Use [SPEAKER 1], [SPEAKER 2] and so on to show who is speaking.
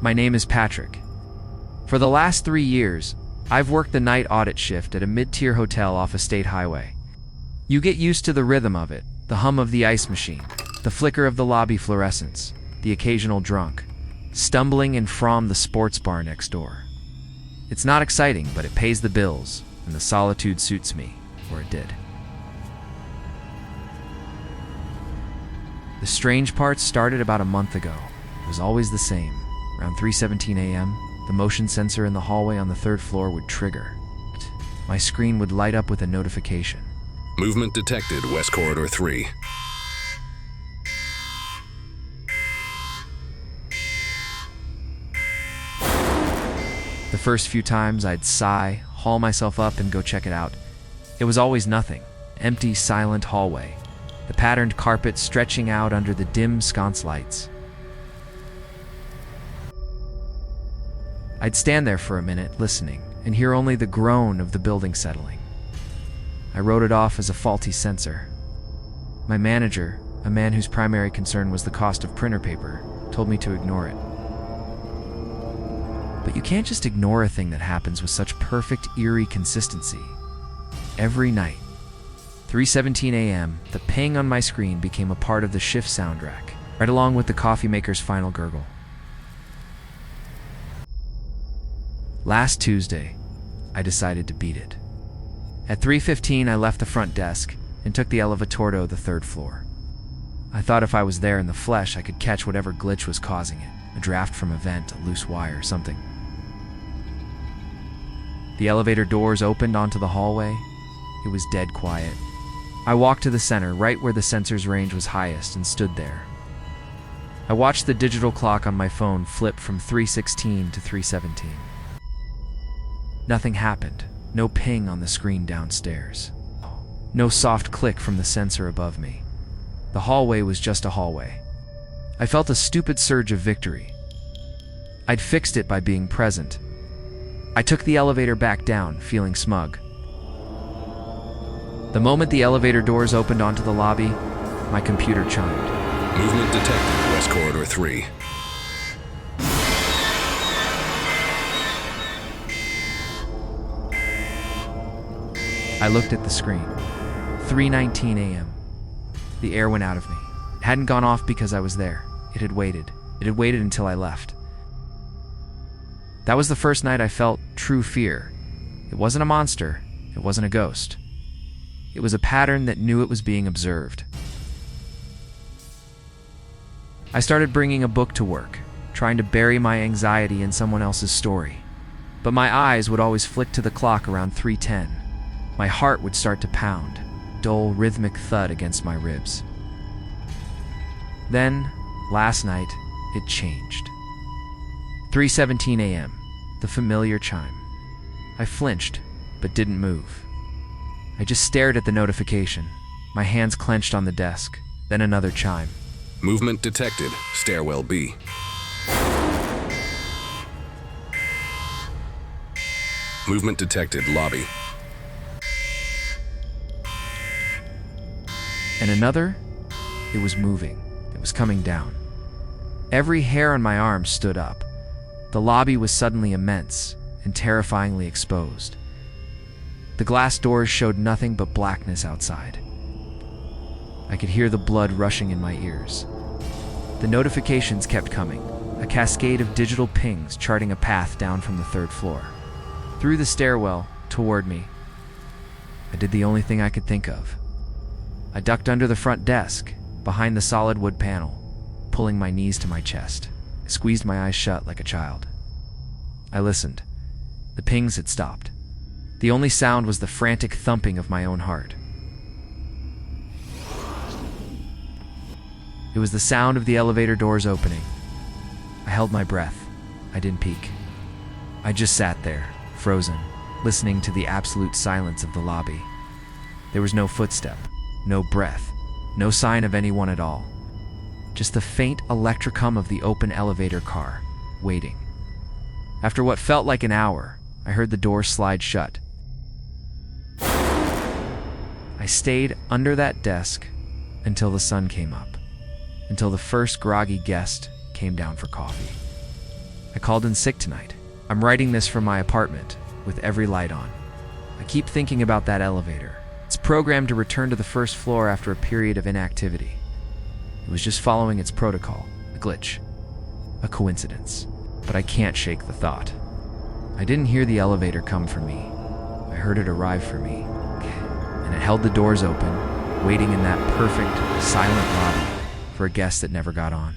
[SPEAKER 1] My name is Patrick. For the last 3 years, I've worked the night audit shift at a mid-tier hotel off a state highway. You get used to the rhythm of it, the hum of the ice machine, the flicker of the lobby fluorescence, the occasional drunk, stumbling in from the sports bar next door. It's not exciting, but it pays the bills, and the solitude suits me, or it did. The strange part started about a month ago. It was always the same. Around 3:17 a.m., the motion sensor in the hallway on the 3rd floor would trigger. My screen would light up with a notification.
[SPEAKER 2] Movement detected, West Corridor 3.
[SPEAKER 1] The first few times I'd sigh, haul myself up, and go check it out. It was always nothing. Empty, silent hallway. The patterned carpet stretching out under the dim sconce lights. I'd stand there for a minute, listening, and hear only the groan of the building settling. I wrote it off as a faulty sensor. My manager, a man whose primary concern was the cost of printer paper, told me to ignore it. But you can't just ignore a thing that happens with such perfect, eerie consistency. Every night, 3:17 a.m., the ping on my screen became a part of the shift soundtrack, right along with the coffee maker's final gurgle. Last Tuesday, I decided to beat it. At 3:15, I left the front desk and took the elevator to the 3rd floor. I thought if I was there in the flesh, I could catch whatever glitch was causing it. A draft from a vent, a loose wire, something. The elevator doors opened onto the hallway. It was dead quiet. I walked to the center, right where the sensor's range was highest, and stood there. I watched the digital clock on my phone flip from 3:16 to 3:17. Nothing happened. No ping on the screen downstairs. No soft click from the sensor above me. The hallway was just a hallway. I felt a stupid surge of victory. I'd fixed it by being present. I took the elevator back down, feeling smug. The moment the elevator doors opened onto the lobby, my computer chimed.
[SPEAKER 2] Movement detected, West Corridor 3.
[SPEAKER 1] I looked at the screen. 3:19 a.m. The air went out of me. It hadn't gone off because I was there. It had waited. It had waited until I left. That was the first night I felt true fear. It wasn't a monster. It wasn't a ghost. It was a pattern that knew it was being observed. I started bringing a book to work, trying to bury my anxiety in someone else's story. But my eyes would always flick to the clock around 3:10. My heart would start to pound, dull, rhythmic thud against my ribs. Then, last night, it changed. 3:17 a.m., the familiar chime. I flinched, but didn't move. I just stared at the notification, my hands clenched on the desk, then another chime.
[SPEAKER 2] Movement detected, Stairwell B. Movement detected, Lobby.
[SPEAKER 1] And another, it was moving. It was coming down. Every hair on my arm stood up. The lobby was suddenly immense and terrifyingly exposed. The glass doors showed nothing but blackness outside. I could hear the blood rushing in my ears. The notifications kept coming, a cascade of digital pings charting a path down from the 3rd floor. Through the stairwell, toward me. I did the only thing I could think of. I ducked under the front desk, behind the solid wood panel, pulling my knees to my chest. I squeezed my eyes shut like a child. I listened. The pings had stopped. The only sound was the frantic thumping of my own heart. It was the sound of the elevator doors opening. I held my breath. I didn't peek. I just sat there, frozen, listening to the absolute silence of the lobby. There was no footstep. No breath, no sign of anyone at all. Just the faint electric hum of the open elevator car, waiting. After what felt like an hour, I heard the door slide shut. I stayed under that desk until the sun came up, until the first groggy guest came down for coffee. I called in sick tonight. I'm writing this from my apartment, with every light on. I keep thinking about that elevator. It's programmed to return to the first floor after a period of inactivity. It was just following its protocol, a glitch, a coincidence. But I can't shake the thought. I didn't hear the elevator come for me. I heard it arrive for me. And it held the doors open, waiting in that perfect, silent lobby for a guest that never got on.